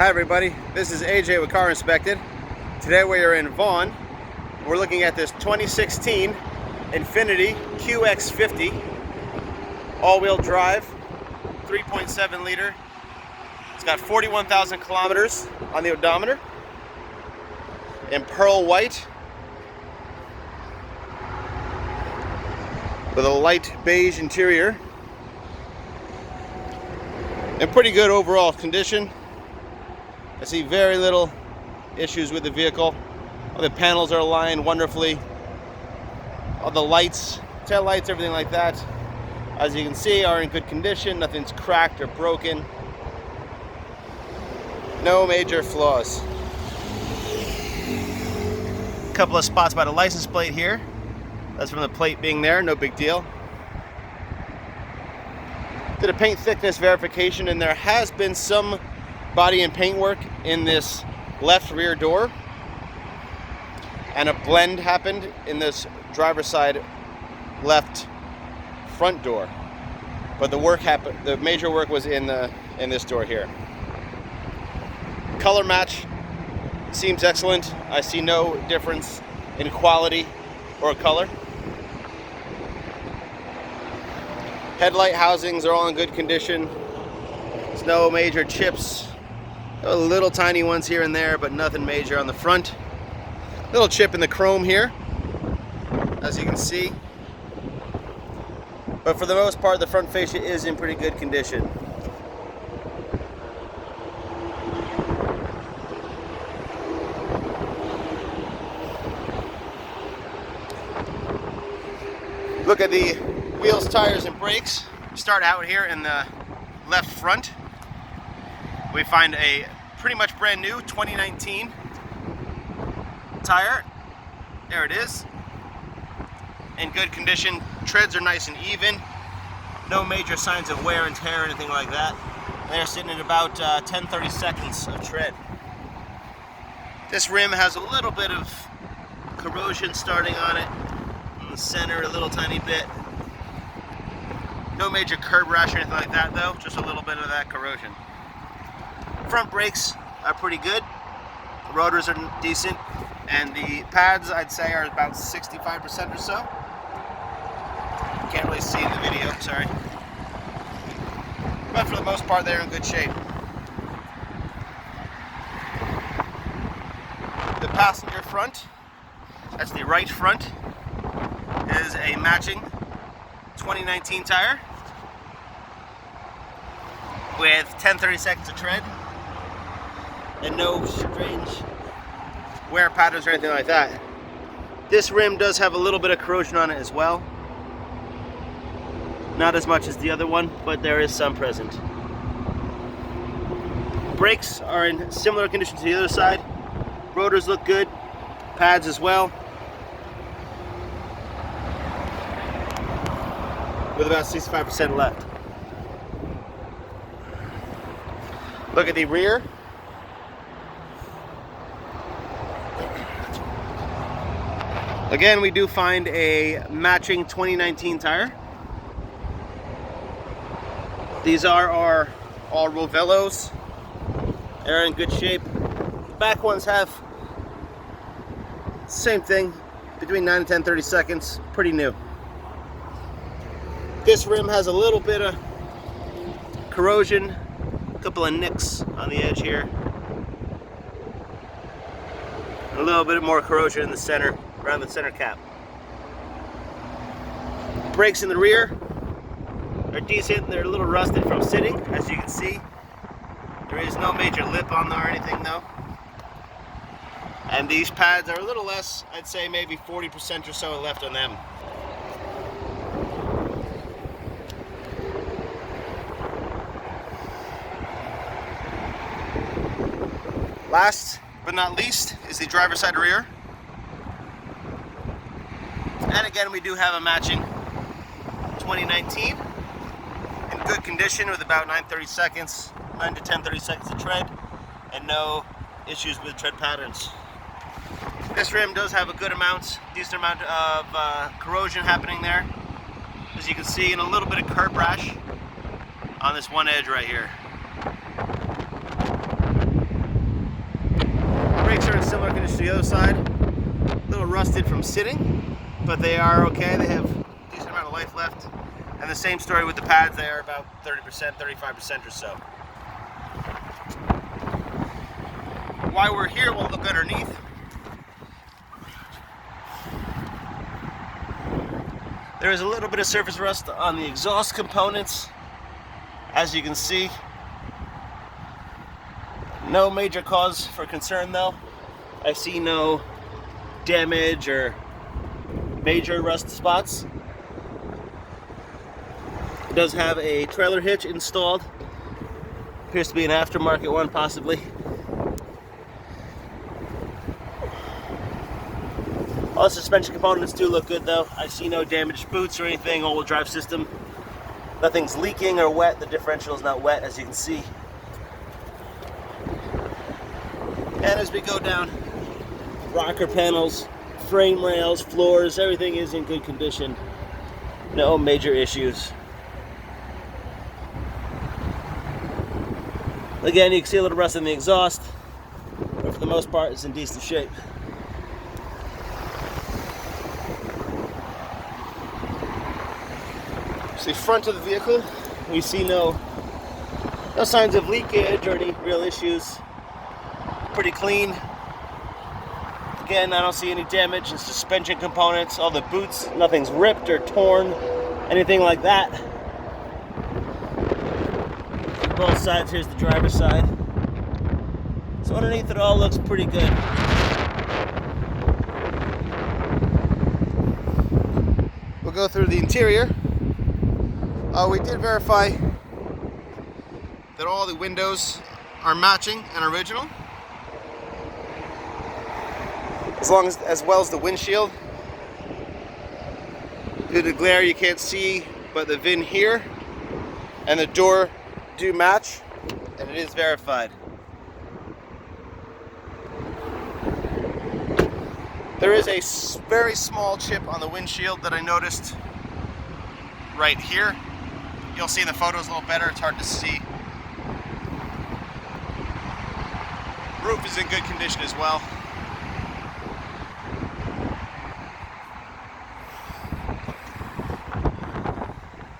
Hi everybody, this is AJ with GetInspected. Today we are in Vaughan. We're looking at this 2016 Infiniti QX50 all-wheel drive, 3.7 liter. It's got 41,000 kilometers on the odometer in pearl white with a light beige interior. In pretty good overall condition. I see very little issues with the vehicle. All the panels are aligned wonderfully. All the lights, tail lights, everything like that, as you can see, are in good condition. Nothing's cracked or broken. No major flaws. A couple of spots by the license plate here. That's from the plate being there, no big deal. Did a paint thickness verification, and there has been some body and paint work in this left rear door, and a blend happened in this driver's side left front door. But the work happened, the major work was in this door here. Color match seems excellent. I see no difference in quality or color. Headlight housings are all in good condition. There's no major chips. Little tiny ones here and there, but nothing major on the front. Little chip in the chrome here, as you can see. But for the most part, the front fascia is in pretty good condition. Look at the wheels, tires, and brakes. Start out here in the left front. We find a pretty much brand new 2019 tire. There it is. In good condition. Treads are nice and even. No major signs of wear and tear or anything like that. They're sitting at about 10-30 seconds of tread. This rim has a little bit of corrosion starting on it. In the center, a little tiny bit. No major curb rash or anything like that though, just a little bit of that corrosion. Front brakes are pretty good. The rotors are decent, and the pads I'd say are about 65% or so. Can't really see in the video, sorry. But for the most part, they're in good shape. The passenger front, that's the right front, is a matching 2019 tire with 10-30 seconds of tread and no strange wear patterns or anything like that. This rim does have a little bit of corrosion on it as well. Not as much as the other one, but there is some present. Brakes are in similar condition to the other side. Rotors look good, pads as well. With about 65% left. Look at the rear. Again, we do find a matching 2019 tire. These are our all Rovellos. They're in good shape. The back ones have same thing, between 9 and 10-30 seconds, pretty new. This rim has a little bit of corrosion, a couple of nicks on the edge here. A little bit more corrosion in the center, around the center cap. Brakes in the rear are decent. They're a little rusted from sitting, as you can see. There is no major lip on them or anything though. And these pads are a little less, I'd say maybe 40% or so left on them. Last but not least is the driver's side rear. And again, we do have a matching 2019 in good condition with about 9 to 10-30 seconds of tread and no issues with tread patterns. This rim does have a good amount, decent amount of corrosion happening there, as you can see, and a little bit of curb rash on this one edge right here. similar condition to the other side. A little rusted from sitting, but they are okay. They have a decent amount of life left. And the same story with the pads. They are about 30%, 35% or so. While we're here, we'll look underneath. There is a little bit of surface rust on the exhaust components, as you can see. No major cause for concern though. I see no damage or major rust spots. It does have a trailer hitch installed. Appears to be an aftermarket one, possibly. All the suspension components do look good though. I see no damaged boots or anything. All-wheel drive system. Nothing's leaking or wet. The differential is not wet, as you can see. And as we go down, rocker panels, frame rails, floors, everything is in good condition. No major issues. Again, you can see a little rust in the exhaust, but for the most part, it's in decent shape. The front of the vehicle, we see no signs of leakage or any real issues. Pretty clean. Again, I don't see any damage in suspension components. All the boots, nothing's ripped or torn, anything like that. On both sides, here's the driver's side. So underneath it all looks pretty good. We'll go through the interior. We did verify that all the windows are matching and original, as well as the windshield. Due to the glare, you can't see, but the VIN here and the door do match, and it is verified. There is a very small chip on the windshield that I noticed right here. You'll see in the photos a little better, it's hard to see. Roof is in good condition as well.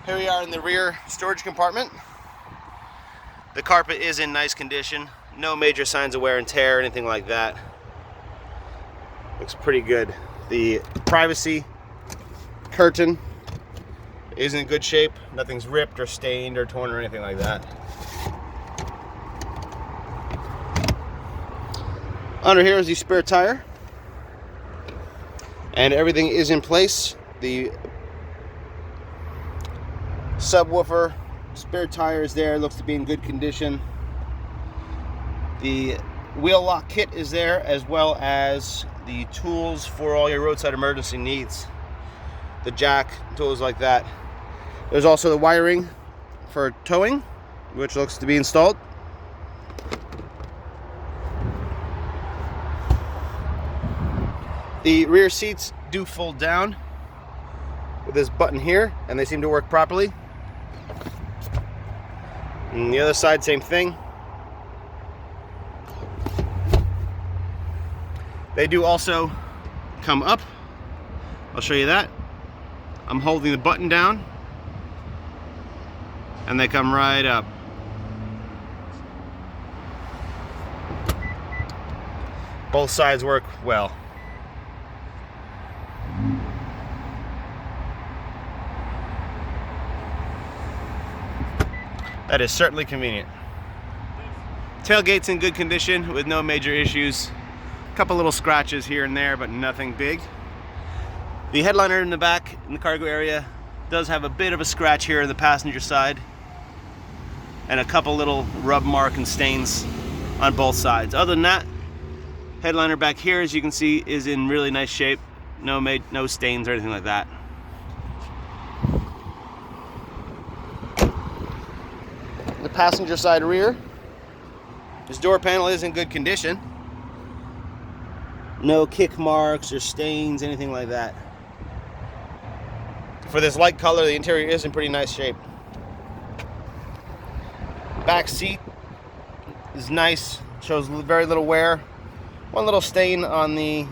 Here we are in the rear storage compartment. The carpet is in nice condition. No major signs of wear and tear or anything like that. Looks pretty good. The privacy curtain is in good shape. Nothing's ripped or stained or torn or anything like that. Under here is the spare tire, and everything is in place. The subwoofer, spare tire is there, looks to be in good condition. The wheel lock kit is there, as well as the tools for all your roadside emergency needs. The jack, tools like that. There's also the wiring for towing, which looks to be installed. The rear seats do fold down with this button here, and they seem to work properly. And the other side, same thing. They do also come up. I'll show you that. I'm holding the button down, and they come right up. Both sides work well. That is certainly convenient. Tailgate's in good condition with no major issues. A couple little scratches here and there, but nothing big. The headliner in the back, in the cargo area, does have a bit of a scratch here on the passenger side, and a couple little rub mark and stains on both sides. Other than that, headliner back here, as you can see, is in really nice shape. No stains or anything like that. The passenger side rear, this door panel is in good condition. No kick marks or stains, anything like that. For this light color, the interior is in pretty nice shape. Back seat is nice, shows very little wear. One little stain on the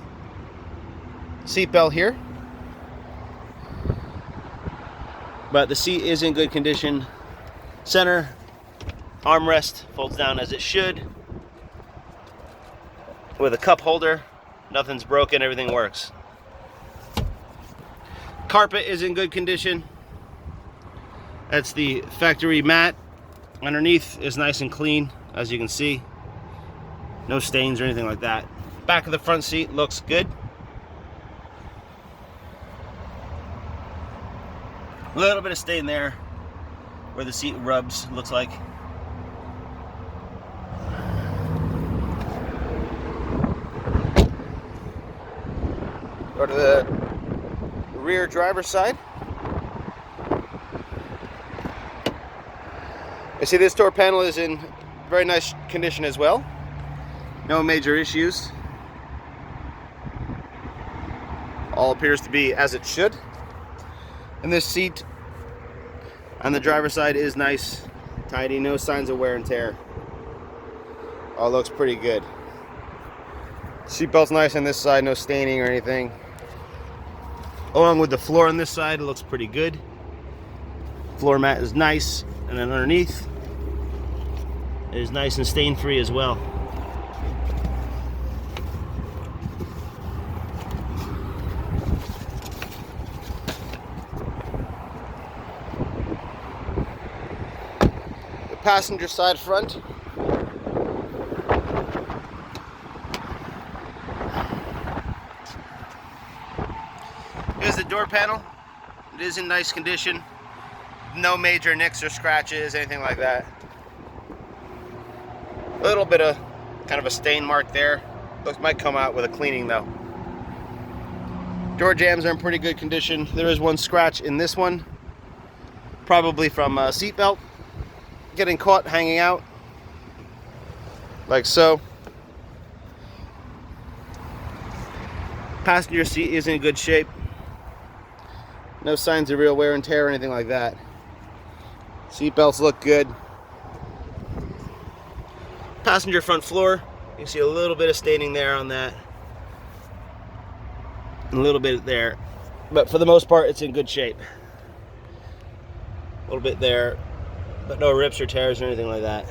seatbelt here, but the seat is in good condition. Center armrest folds down as it should, with a cup holder. Nothing's broken, everything works. Carpet is in good condition. That's the factory mat. Underneath is nice and clean, as you can see. No stains or anything like that. Back of the front seat looks good. A little bit of stain there where the seat rubs, looks like. Go to the rear driver's side. You see this door panel is in very nice condition as well. No major issues. All appears to be as it should. And this seat on the driver's side is nice, tidy, no signs of wear and tear. All looks pretty good. Seatbelt's nice on this side, no staining or anything. Along with the floor on this side, it looks pretty good. Floor mat is nice, and then underneath is nice and stain-free as well. The passenger side front. Here's the door panel. It is in nice condition. No major nicks or scratches, anything like that. A little bit of kind of a stain mark there. Those might come out with a cleaning though. Door jambs are in pretty good condition. There is one scratch in this one, probably from a seatbelt getting caught hanging out, like so. Passenger seat is in good shape. No signs of real wear and tear or anything like that. Seatbelts look good. Passenger front floor, you can see a little bit of staining there on that. And a little bit there. But for the most part, it's in good shape. A little bit there, but no rips or tears or anything like that.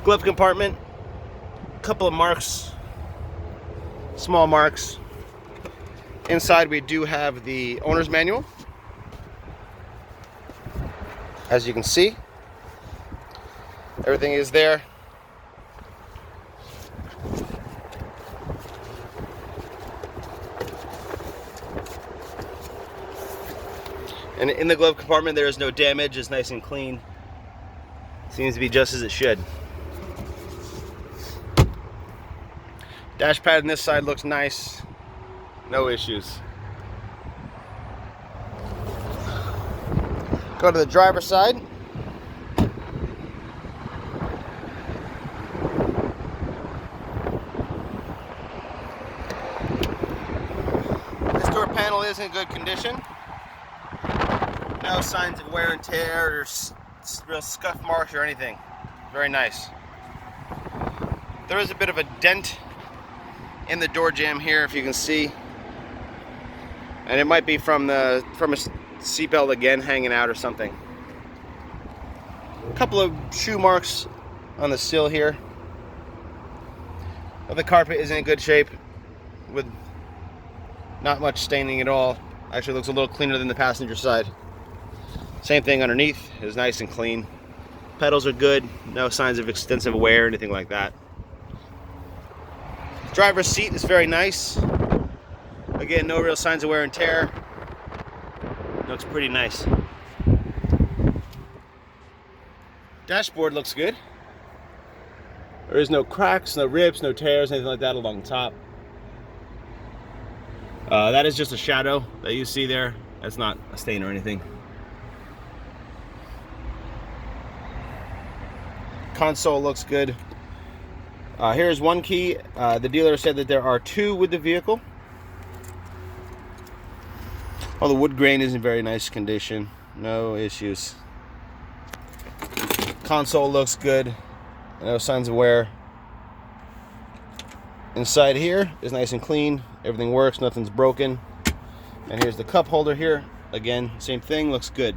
Glove compartment, a couple of marks, small marks. Inside we do have the owner's manual. As you can see, everything is there. And in the glove compartment there is no damage, it's nice and clean. Seems to be just as it should. Dash pad on this side looks nice. No issues. Go to the driver's side. This door panel is in good condition. No signs of wear and tear or real scuff marks or anything. Very nice. There is a bit of a dent in the door jamb here, if you can see. And it might be from a seatbelt again hanging out or something. A couple of shoe marks on the sill here. But the carpet is in good shape with not much staining at all. Actually looks a little cleaner than the passenger side. Same thing underneath, is nice and clean. Pedals are good, no signs of extensive wear or anything like that. Driver's seat is very nice. Again, no real signs of wear and tear. Looks pretty nice. Dashboard looks good. There is no cracks, no rips, no tears, anything like that along the top. That is just a shadow that you see there. That's not a stain or anything. Console looks good. Here's one key. The dealer said that there are two with the vehicle. Oh, the wood grain is in very nice condition. No issues. Console looks good. No signs of wear. Inside here is nice and clean. Everything works, nothing's broken. And here's the cup holder here. Again, same thing, looks good.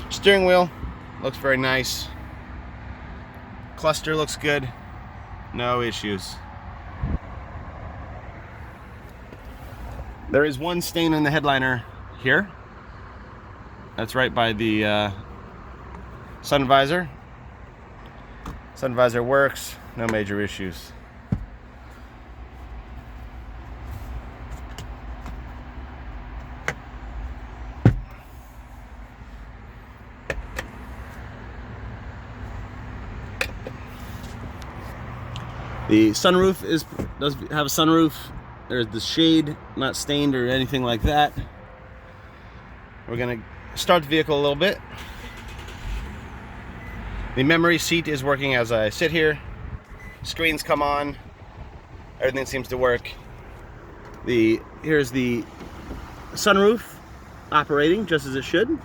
Steering wheel looks very nice. Cluster looks good. No issues. There is one stain in the headliner here. That's right by the sun visor. Sun visor works, no major issues. The sunroof does have a sunroof. There's the shade, not stained or anything like that. We're gonna start the vehicle a little bit. The memory seat is working as I sit here. Screens come on. Everything seems to work. Here's the sunroof operating just as it should.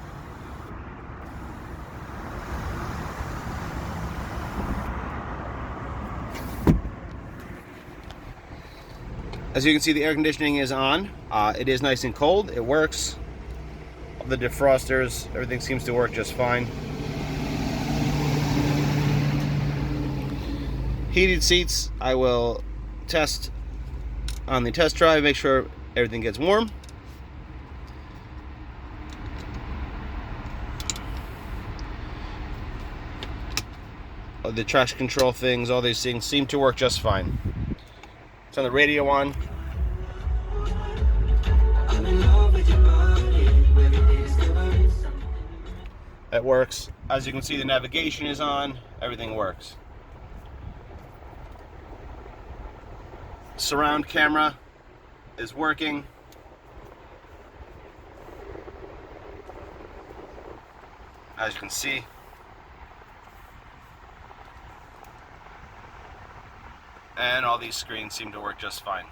As you can see, the air conditioning is on. It is nice and cold. It works. The defrosters, everything seems to work just fine. Heated seats, I will test on the test drive, make sure everything gets warm. The traction control things, all these things seem to work just fine. Turn the radio on. That works. As you can see, the navigation is on. Everything works. Surround camera is working. As you can see. And all these screens seem to work just fine.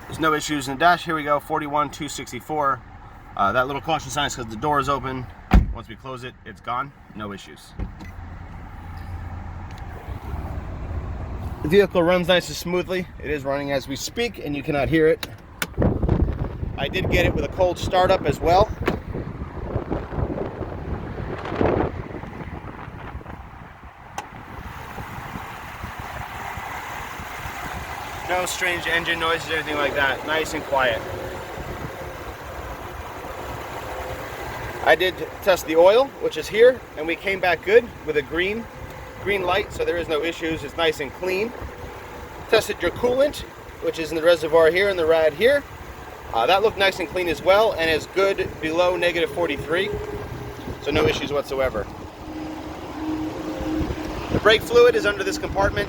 There's no issues in the dash. Here we go, 41,264. That little caution sign is because the door is open. Once we close it, it's gone. No issues. The vehicle runs nice and smoothly. It is running as we speak, and you cannot hear it. I did get it with a cold startup as well. No strange engine noises or anything like that. Nice and quiet. I did test the oil, which is here, and we came back good with a green light, so there is no issues. It's nice and clean. Tested your coolant, which is in the reservoir here and the rad here. That looked nice and clean as well, and is good below -43, so no issues whatsoever. The brake fluid is under this compartment,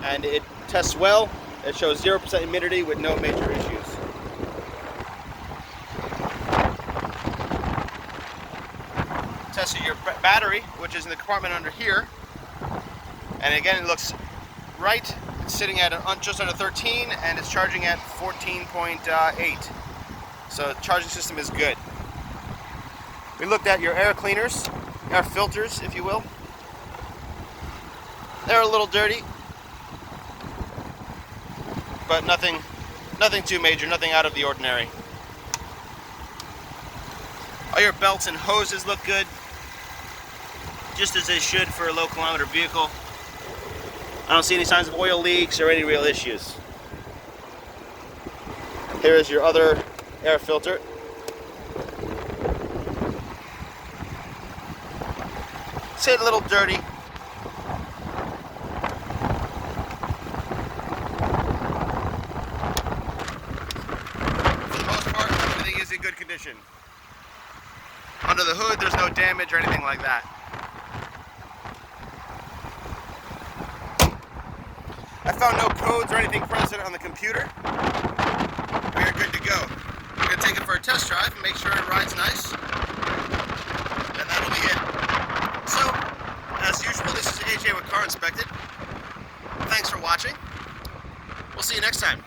and it tests well. It shows 0% humidity with no major issues. Tested your battery, which is in the compartment under here, and again it looks right. It's sitting at just under 13, and it's charging at 14.8. So the charging system is good. We looked at your air cleaners, air filters, if you will. They're a little dirty, but nothing too major, nothing out of the ordinary. All your belts and hoses look good, just as they should for a low kilometer vehicle. I don't see any signs of oil leaks or any real issues. Here is your other air filter. It's a little dirty. Good condition. Under the hood, there's no damage or anything like that. I found no codes or anything present on the computer. We are good to go. We're going to take it for a test drive and make sure it rides nice. And that'll be it. So, as usual, this is AJ with Car Inspected. Thanks for watching. We'll see you next time.